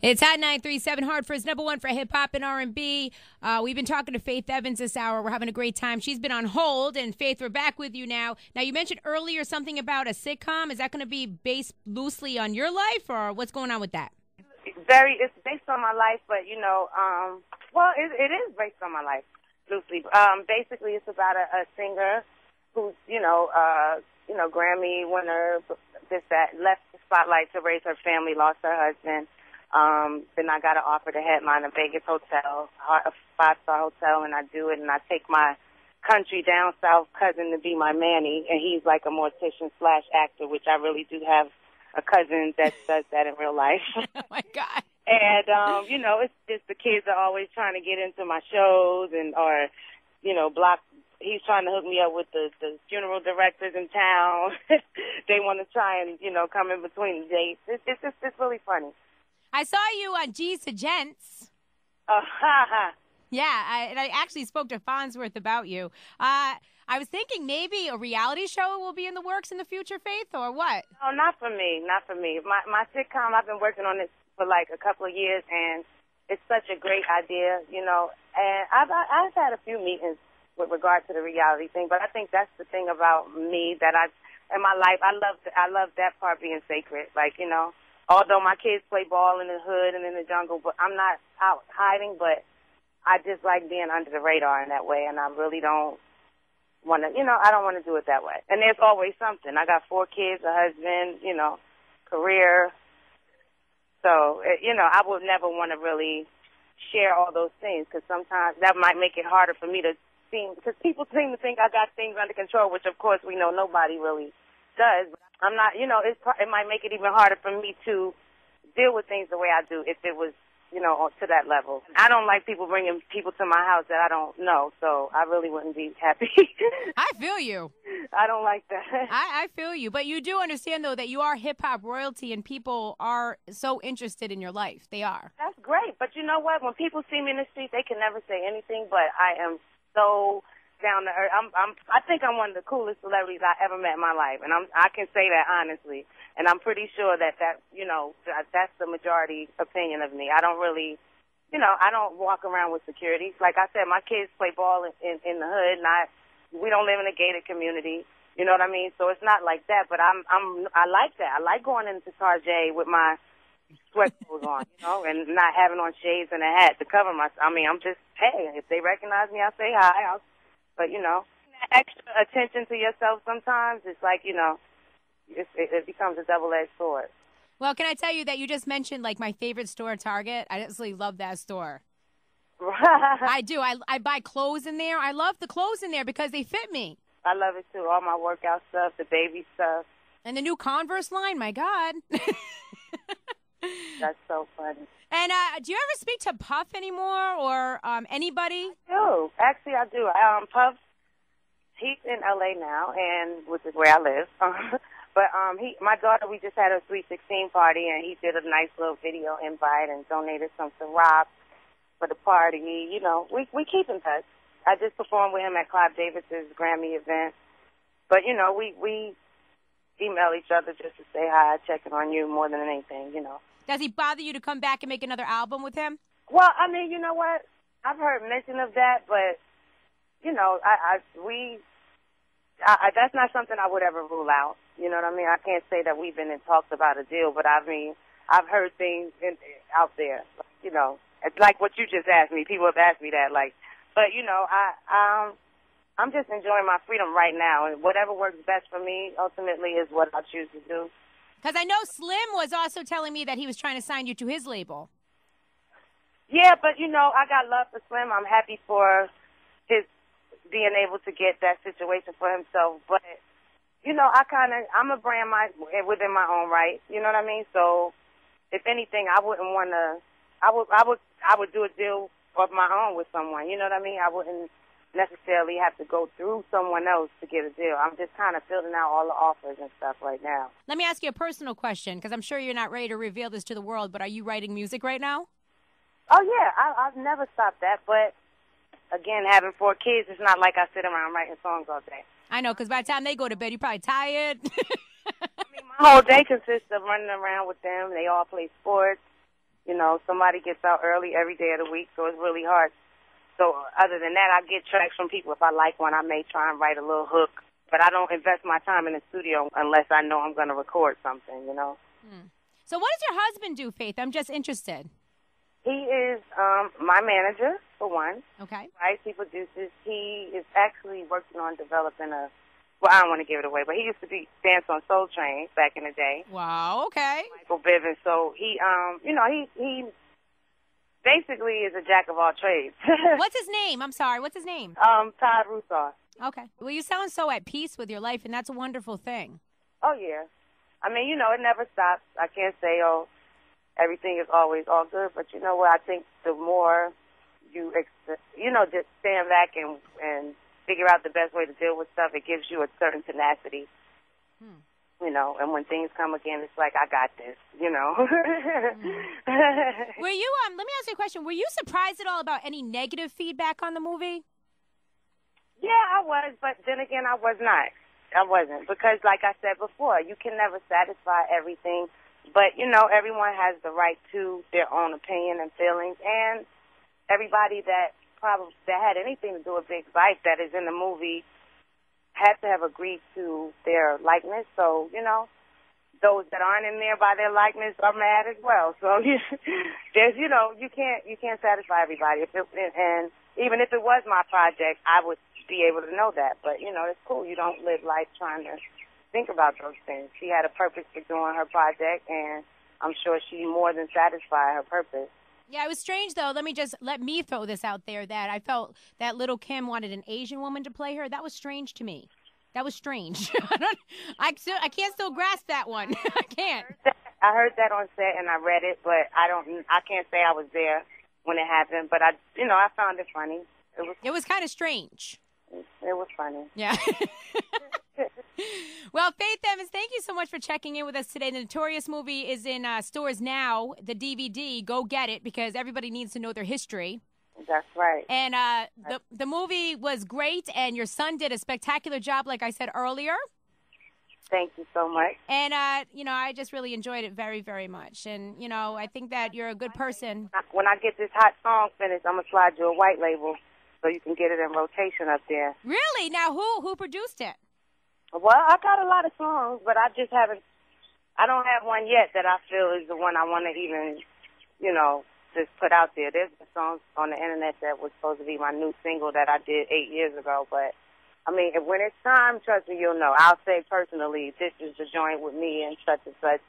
It's Hot 937 Hartford's number one for hip hop and R&B. We've been talking to Faith Evans this hour. We're having a great time. She's been on hold, and Faith, we're back with you now. Now, you mentioned earlier something about a sitcom. Is that going to be based loosely on your life, or what's going on with that? It's based on my life, but it is based on my life loosely. Basically, it's about a singer who's Grammy winner, left the spotlight to raise her family, lost her husband. Then I got an offer to headline a Vegas hotel, a 5-star hotel, and I do it, and I take my country down south cousin to be my Manny, and he's like a mortician / actor, which I really do have a cousin that does that in real life. Oh, my God. And, it's just the kids are always trying to get into my shows block. He's trying to hook me up with the funeral directors in town. They want to try and, come in between the dates. It's really funny. I saw you on G's to Gents. Yeah, I actually spoke to Farnsworth about you. I was thinking maybe a reality show will be in the works in the future, Faith, or what? No, not for me. My sitcom, I've been working on it for like a couple of years, and it's such a great idea, And I've had a few meetings with regard to the reality thing, but I think that's the thing about me that in my life, I love that part being sacred. Like, although my kids play ball in the hood and in the jungle, but I'm not out hiding, but I just like being under the radar in that way, and I really don't want to, I don't want to do it that way. And there's always something. I got 4 kids, a husband, career. So, I would never want to really share all those things, because sometimes that might make it harder for me to because people seem to think I got things under control, which of course we know nobody really does. But I'm not, it might make it even harder for me to deal with things the way I do if it was, to that level. I don't like people bringing people to my house that I don't know, so I really wouldn't be happy. I feel you. I don't like that. I feel you. But you do understand, though, that you are hip-hop royalty and people are so interested in your life. They are. That's great. But you know what? When people see me in the street, they can never say anything, but I am so down to earth. I think I'm one of the coolest celebrities I ever met in my life, and I can say that honestly. And I'm pretty sure that that's the majority opinion of me. I don't really, I don't walk around with security. Like I said, my kids play ball in the hood, and we don't live in a gated community. You know what I mean? So it's not like that. But I like that. I like going into Tarjay with my sweat clothes on, and not having on shades and a hat to cover my. I'm just, hey, if they recognize me, I say hi. But extra attention to yourself sometimes, it's like it becomes a double-edged sword. Well, can I tell you that you just mentioned like my favorite store, Target? I absolutely love that store. I do. I buy clothes in there. I love the clothes in there because they fit me. I love it too. All my workout stuff, the baby stuff, and the new Converse line. My God. That's so funny. And do you ever speak to Puff anymore or anybody? I do. Actually, I do. Puff, he's in L.A. now, which is where I live. But my daughter, we just had a Sweet 16 party, and he did a nice little video invite and donated some Ciroc for the party. We keep in touch. I just performed with him at Clive Davis's Grammy event. But, we email each other just to say hi, checking on you more than anything, Does he bother you to come back and make another album with him? Well, you know what? I've heard mention of that, but, that's not something I would ever rule out. You know what I mean? I can't say that we've been in talks about a deal, but I've heard things out there, it's like what you just asked me. People have asked me that, but, I'm just enjoying my freedom right now, and whatever works best for me ultimately is what I choose to do. Because I know Slim was also telling me that he was trying to sign you to his label. Yeah, but, I got love for Slim. I'm happy for his being able to get that situation for himself. But, I'm a brand within my own right. You know what I mean? So, if anything, I wouldn't want to, I would do a deal of my own with someone. You know what I mean? I wouldn't necessarily have to go through someone else to get a deal. I'm just kind of filling out all the offers and stuff right now. Let me ask you a personal question, because I'm sure you're not ready to reveal this to the world, but are you writing music right now? Oh, yeah. I've never stopped that, but again, having 4 kids, it's not like I sit around writing songs all day. I know, because by the time they go to bed, you're probably tired. My whole day consists of running around with them. They all play sports. You know, somebody gets out early every day of the week, so it's really hard. So other than that, I get tracks from people. If I like one, I may try and write a little hook. But I don't invest my time in the studio unless I know I'm going to record something, you know. So what does your husband do, Faith? I'm just interested. He is my manager, for one. Okay. Right? He produces. He is actually working on developing well, I don't want to give it away, but he used to dance on Soul Train back in the day. Wow, okay. Michael Bivins. So he, he basically is a jack of all trades. What's his name? I'm sorry. What's his name? Todd Russo. Okay. Well, you sound so at peace with your life, and that's a wonderful thing. Oh, yeah. I mean, you know, it never stops. I can't say, everything is always all good, but you know what? I think the more you, just stand back and figure out the best way to deal with stuff, it gives you a certain tenacity. You know, and when things come again, it's like, I got this, you know. Were you, let me ask you a question. Were you surprised at all about any negative feedback on the movie? Yeah, I was, but then again, I was not. I wasn't, because like I said before, you can never satisfy everything, but, you know, everyone has the right to their own opinion and feelings, and everybody that had anything to do with Big Bite that is in the movie had to have agreed to their likeness. So, you know, those that aren't in there by their likeness are mad as well. So there's, you know, you can't satisfy everybody. And even if it was my project, I would be able to know that. But, you know, it's cool. You don't live life trying to think about those things. She had a purpose for doing her project, and I'm sure she more than satisfied her purpose. Yeah, it was strange, though. Let me throw this out there, that I felt that Little Kim wanted an Asian woman to play her. That was strange to me. That was strange. I can't still grasp that one. I can't. I heard that on set and I read it, but I can't say I was there when it happened. But I found it funny. It was kind of strange. It was funny. Yeah. Well, Faith Evans, thank you so much for checking in with us today. The Notorious movie is in stores now, the DVD. Go get it, because everybody needs to know their history. That's right. And the movie was great, and your son did a spectacular job, like I said earlier. Thank you so much. And, I just really enjoyed it very, very much. And, I think that you're a good person. When I get this hot song finished, I'm going to slide you a white label so you can get it in rotation up there. Really? Now, who produced it? Well, I got a lot of songs, but I don't have one yet that I feel is the one I want to even, just put out there. There's some songs on the internet that was supposed to be my new single that I did 8 years ago, but, I mean, when it's time, trust me, you'll know. I'll say personally, this is the joint with me and such and such.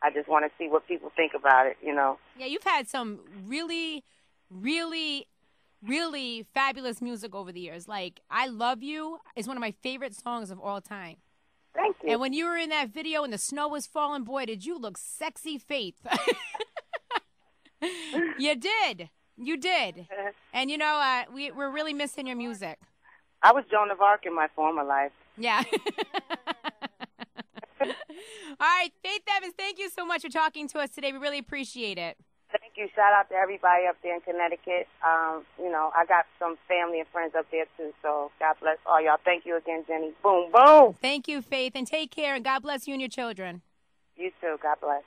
I just want to see what people think about it, Yeah, you've had some really, really, really fabulous music over the years. Like, I Love You is one of my favorite songs of all time. Thank you. And when you were in that video and the snow was falling, boy, did you look sexy, Faith. You did. You did. And, we're really missing your music. I was Joan of Arc in my former life. Yeah. All right, Faith Evans, thank you so much for talking to us today. We really appreciate it. Thank you. Shout out to everybody up there in Connecticut. I got some family and friends up there, too, so God bless all y'all. Thank you again, Jenny. Boom, boom. Thank you, Faith, and take care, and God bless you and your children. You too. God bless.